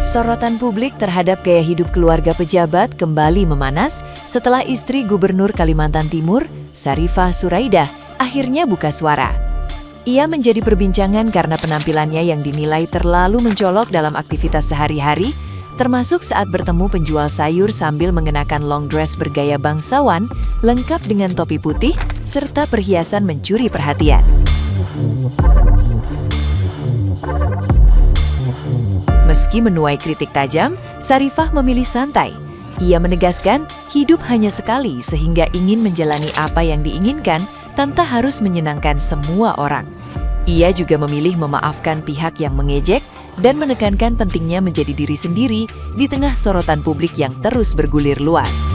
Sorotan publik terhadap gaya hidup keluarga pejabat kembali memanas setelah istri Gubernur Kalimantan Timur, Sarifah Suraida, akhirnya buka suara. Ia menjadi perbincangan karena penampilannya yang dinilai terlalu mencolok dalam aktivitas sehari-hari, termasuk saat bertemu penjual sayur sambil mengenakan long dress bergaya bangsawan, lengkap dengan topi putih, serta perhiasan mencuri perhatian. Meski menuai kritik tajam, Sarifah memilih santai. Ia menegaskan hidup hanya sekali sehingga ingin menjalani apa yang diinginkan tanpa harus menyenangkan semua orang. Ia juga memilih memaafkan pihak yang mengejek dan menekankan pentingnya menjadi diri sendiri di tengah sorotan publik yang terus bergulir luas.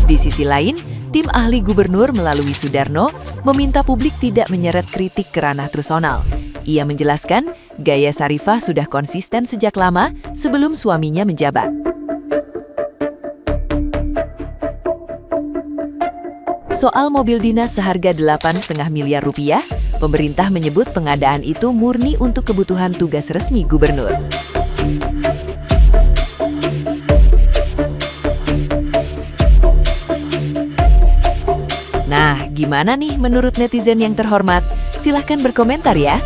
Di sisi lain, tim ahli gubernur melalui Sudarno meminta publik tidak menyeret kritik ke ranah personal. Ia menjelaskan, gaya Sarifah sudah konsisten sejak lama sebelum suaminya menjabat. Soal mobil dinas seharga 8,5 miliar rupiah, pemerintah menyebut pengadaan itu murni untuk kebutuhan tugas resmi gubernur. Nah, gimana nih menurut netizen yang terhormat? Silahkan berkomentar ya.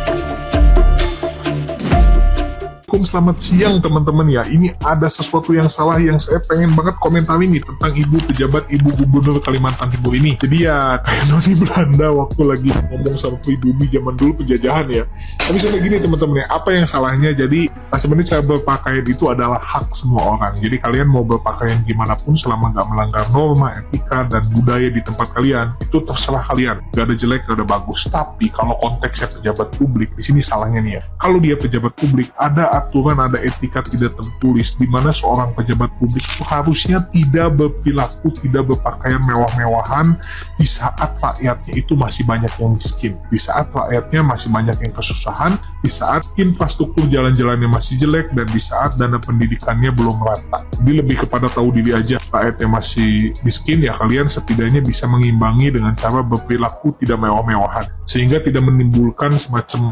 Selamat siang teman-teman ya. Ini ada sesuatu yang salah yang saya pengen banget komentarin nih tentang ibu pejabat, ibu gubernur Kalimantan Timur ini. Jadi ya kayak noni Belanda waktu lagi ngomong sama pribumi zaman dulu penjajahan ya. Tapi sampai gini teman-teman ya, apa yang salahnya? Jadi sebenarnya cara berpakaian itu adalah hak semua orang. Jadi kalian mau berpakaian gimana pun selama nggak melanggar norma, etika, dan budaya di tempat kalian, itu terserah kalian. Gak ada jelek, gak ada bagus. Tapi kalau konteksnya pejabat publik, di sini salahnya nih ya. Kalau dia pejabat publik, ada aturan, ada etika tidak tertulis di mana seorang pejabat publik itu harusnya tidak berperilaku, tidak berpakaian mewah-mewahan di saat rakyatnya itu masih banyak yang miskin, di saat rakyatnya masih banyak yang kesusahan, di saat infrastruktur jalan-jalannya masih jelek, dan di saat dana pendidikannya belum rata. Jadi lebih kepada tahu diri aja, rakyatnya masih miskin ya kalian setidaknya bisa mengimbangi dengan cara berperilaku tidak mewah-mewahan, sehingga tidak menimbulkan semacam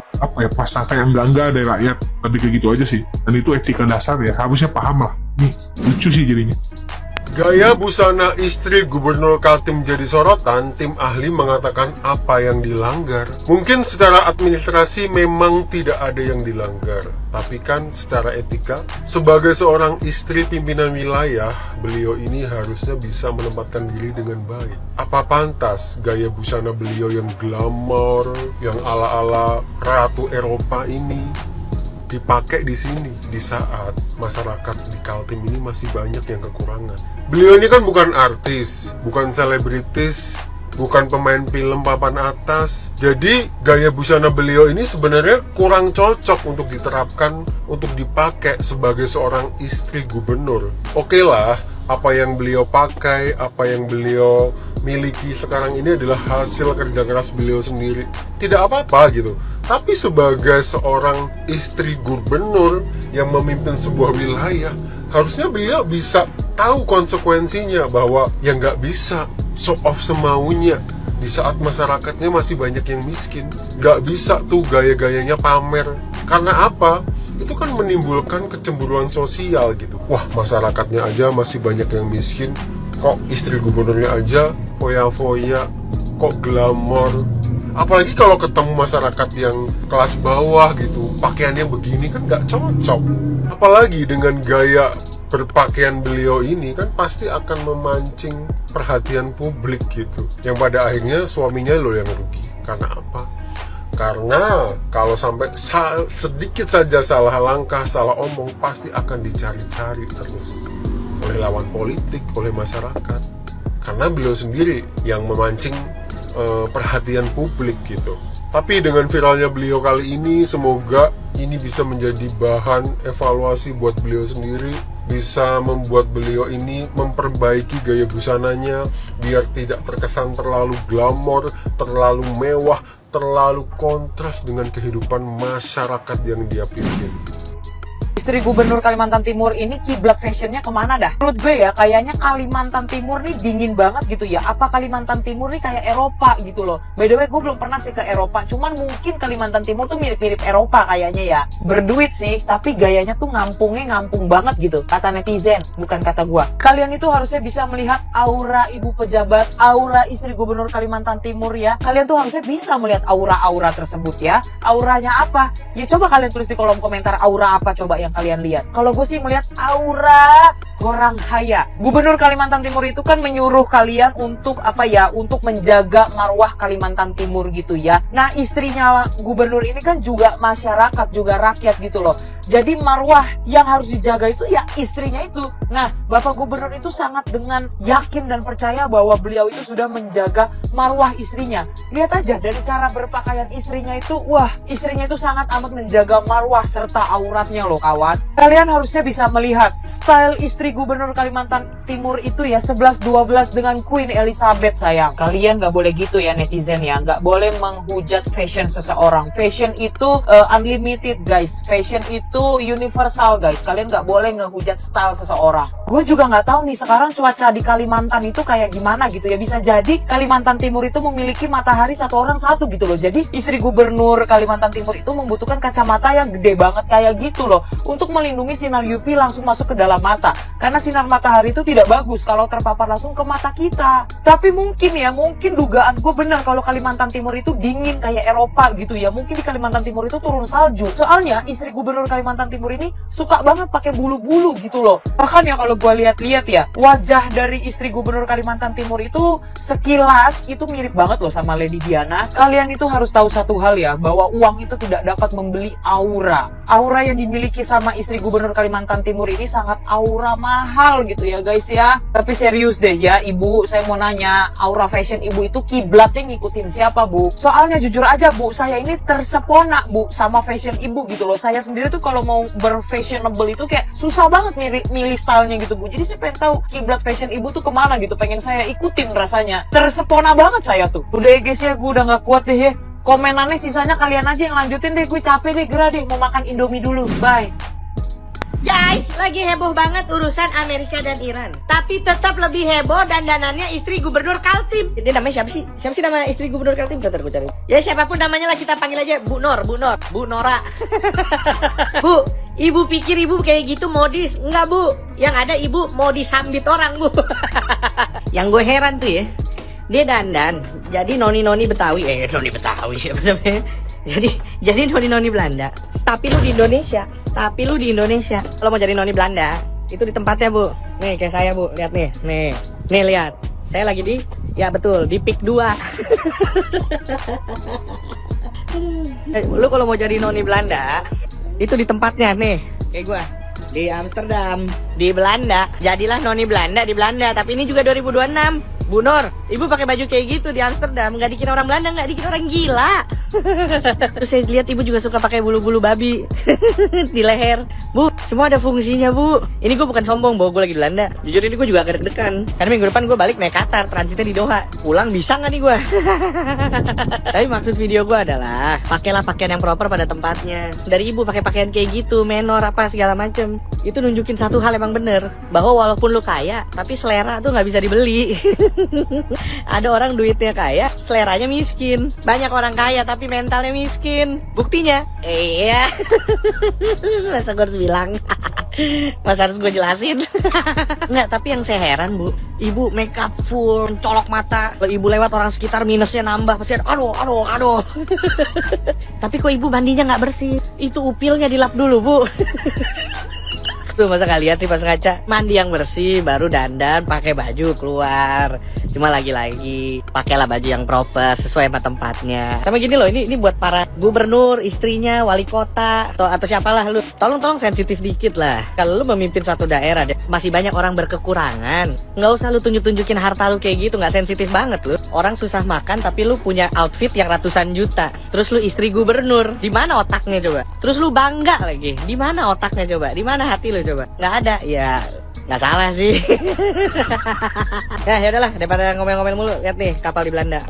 prasangka yang enggak dari rakyat. Tapi kayak gitu aja sih, dan itu etika dasar ya, harusnya paham lah. Nih, lucu sih jadinya. Gaya busana istri Gubernur Kaltim jadi sorotan, tim ahli mengatakan apa yang dilanggar. Mungkin secara administrasi memang tidak ada yang dilanggar, tapi kan secara etika, sebagai seorang istri pimpinan wilayah, beliau ini harusnya bisa menempatkan diri dengan baik. Apa pantas gaya busana beliau yang glamor, yang ala-ala ratu Eropa ini dipakai di sini di saat masyarakat di Kaltim ini masih banyak yang kekurangan. Beliau ini kan bukan artis, bukan selebritis, bukan pemain film papan atas. Jadi gaya busana beliau ini sebenarnya kurang cocok untuk diterapkan, untuk dipakai sebagai seorang istri gubernur. Oke lah, apa yang beliau pakai, apa yang beliau miliki sekarang ini adalah hasil kerja keras beliau sendiri. Tidak apa-apa gitu. Tapi sebagai seorang istri gubernur yang memimpin sebuah wilayah, harusnya beliau bisa tahu konsekuensinya bahwa ya nggak bisa show off semaunya di saat masyarakatnya masih banyak yang miskin. Nggak bisa tuh gaya-gayanya pamer. Karena apa? Itu kan menimbulkan kecemburuan sosial gitu. Wah, masyarakatnya aja masih banyak yang miskin, kok istri gubernurnya aja foya-foya, kok glamor. Apalagi kalau ketemu masyarakat yang kelas bawah gitu, pakaiannya begini kan nggak cocok. Apalagi dengan gaya berpakaian beliau ini kan pasti akan memancing perhatian publik gitu, yang pada akhirnya suaminya loh yang rugi. Karena apa? Karena kalau sampai sedikit saja salah langkah, salah omong, pasti akan dicari-cari terus oleh lawan politik, oleh masyarakat. Karena beliau sendiri yang memancing perhatian publik gitu. Tapi dengan viralnya beliau kali ini, semoga ini bisa menjadi bahan evaluasi buat beliau sendiri, bisa membuat beliau ini memperbaiki gaya busananya biar tidak terkesan terlalu glamor, terlalu mewah, terlalu kontras dengan kehidupan masyarakat yang dia pimpin. Istri Gubernur Kalimantan Timur ini kiblat fashionnya kemana dah? Menurut gue ya, kayaknya Kalimantan Timur nih dingin banget gitu ya. Apa Kalimantan Timur nih kayak Eropa gitu loh. By the way, gue belum pernah sih ke Eropa. Cuman mungkin Kalimantan Timur tuh mirip-mirip Eropa kayaknya ya. Berduit sih, tapi gayanya tuh ngampung banget gitu. Kata netizen, bukan kata gue. Kalian itu harusnya bisa melihat aura ibu pejabat, aura istri Gubernur Kalimantan Timur ya. Kalian tuh harusnya bisa melihat aura-aura tersebut ya. Auranya apa? Ya coba kalian tulis di kolom komentar aura apa coba yang kalian lihat. Kalau gue sih melihat aura orang kaya. Gubernur Kalimantan Timur itu kan menyuruh kalian untuk apa ya? Untuk menjaga marwah Kalimantan Timur gitu ya. Nah, istrinya gubernur ini kan juga masyarakat, juga rakyat gitu loh. Jadi marwah yang harus dijaga itu ya istrinya itu. Nah, Bapak Gubernur itu sangat dengan yakin dan percaya bahwa beliau itu sudah menjaga marwah istrinya. Lihat aja dari cara berpakaian istrinya itu, wah, istrinya itu sangat amat menjaga marwah serta auratnya loh kawan. Kalian harusnya bisa melihat style istri Gubernur Kalimantan Timur itu ya 11-12 dengan Queen Elizabeth sayang. Kalian gak boleh gitu ya netizen ya, gak boleh menghujat fashion seseorang. Fashion itu unlimited guys, fashion itu universal guys. Kalian gak boleh ngehujat style seseorang. Gue juga gak tahu nih sekarang cuaca di Kalimantan itu kayak gimana gitu ya. Bisa jadi Kalimantan Timur itu memiliki matahari satu orang satu gitu loh. Jadi istri Gubernur Kalimantan Timur itu membutuhkan kacamata yang gede banget kayak gitu loh, untuk melindungi sinar UV langsung masuk ke dalam mata. Karena sinar matahari itu tidak bagus kalau terpapar langsung ke mata kita. Tapi mungkin ya, mungkin dugaan gue benar kalau Kalimantan Timur itu dingin kayak Eropa gitu ya. Mungkin di Kalimantan Timur itu turun salju. Soalnya istri Gubernur Kalimantan Timur ini suka banget pakai bulu-bulu gitu loh. Bahkan ya kalau gue lihat-lihat ya, wajah dari istri Gubernur Kalimantan Timur itu sekilas itu mirip banget loh sama Lady Diana. Kalian itu harus tahu satu hal ya, bahwa uang itu tidak dapat membeli aura. Aura yang dimiliki sama istri Gubernur Kalimantan Timur ini sangat aura mahal gitu ya guys ya. Tapi serius deh ya ibu, saya mau nanya, aura fashion ibu itu kiblatnya ngikutin siapa bu? Soalnya jujur aja bu, saya ini tersepona bu sama fashion ibu gitu loh. Saya sendiri tuh kalau mau berfashionable itu kayak susah banget milih stylenya gitu bu. Jadi saya pengen tahu kiblat fashion ibu tuh kemana gitu, pengen saya ikutin rasanya. Tersepona banget saya tuh. Udah ya guys ya, gue udah gak kuat deh ya. Komenannya sisanya kalian aja yang lanjutin deh, gue capek deh, gerah deh, mau makan Indomie dulu, bye. Guys, lagi heboh banget urusan Amerika dan Iran. Tapi tetap lebih heboh dandanannya istri Gubernur Kaltim. Dia namanya siapa sih? Siapa sih nama istri Gubernur Kaltim? Bentar gue cari. Ya siapapun namanya lah, kita panggil aja Bu Nora. Bu, ibu pikir ibu kayak gitu modis? Enggak bu, yang ada ibu mau disambit orang bu. Yang gue heran tuh ya, dia dandan jadi noni-noni Betawi. Noni Betawi siapa namanya? Jadi noni-noni Belanda. Tapi lu di Indonesia. Kalau mau jadi noni Belanda, itu di tempatnya bu. Nih kayak saya bu, lihat nih. Nih lihat. Saya lagi di, ya betul, di PIK 2. Lu kalau mau jadi noni Belanda, itu di tempatnya nih. Kayak gua di Amsterdam, di Belanda. Jadilah noni Belanda di Belanda. Tapi ini juga 2026. Bu Nur, ibu pakai baju kayak gitu di Amsterdam, nggak dikira orang Belanda, nggak dikira orang gila. Terus saya lihat ibu juga suka pakai bulu-bulu babi di leher. Bu, semua ada fungsinya bu. Ini gue bukan sombong bahwa gue lagi di Belanda. Jujur ini gue juga agak deg-degan. Karena minggu depan gue balik naik Qatar, transitnya di Doha. Pulang bisa nggak nih gue? Tapi maksud video gue adalah pakailah pakaian yang proper pada tempatnya. Dari ibu pakai pakaian kayak gitu, menor apa segala macem, itu nunjukin satu hal emang bener, bahwa walaupun lu kaya, tapi selera tuh nggak bisa dibeli. Ada orang duitnya kaya, seleranya miskin. Banyak orang kaya tapi mentalnya miskin. Buktinya, iya. Masa gue harus bilang? Masa harus gue jelasin? Nggak, tapi yang saya heran bu, ibu make up full, colok mata. Kalau ibu lewat orang sekitar minusnya nambah, pasti aduh. Tapi kok ibu mandinya nggak bersih? Itu upilnya dilap dulu bu. Tuh masa gak lihat sih pas ngaca? Mandi yang bersih, baru dandan, pakai baju keluar. Cuma lagi-lagi pakailah baju yang proper, sesuai sama tempatnya. Sama gini loh, ini buat para gubernur, istrinya, wali kota, atau siapalah lu. Tolong sensitif dikit lah. Kalau lu memimpin satu daerah, masih banyak orang berkekurangan. Nggak usah lu tunjukin harta lu kayak gitu, nggak sensitif banget lu. Orang susah makan tapi lu punya outfit yang ratusan juta. Terus lu istri gubernur, di mana otaknya coba? Terus lu bangga lagi, di mana otaknya coba? Di mana hati lu coba? Nggak ada, ya nggak salah sih. Ya udahlah, daripada ngomel-ngomel mulu, lihat nih kapal di Belanda.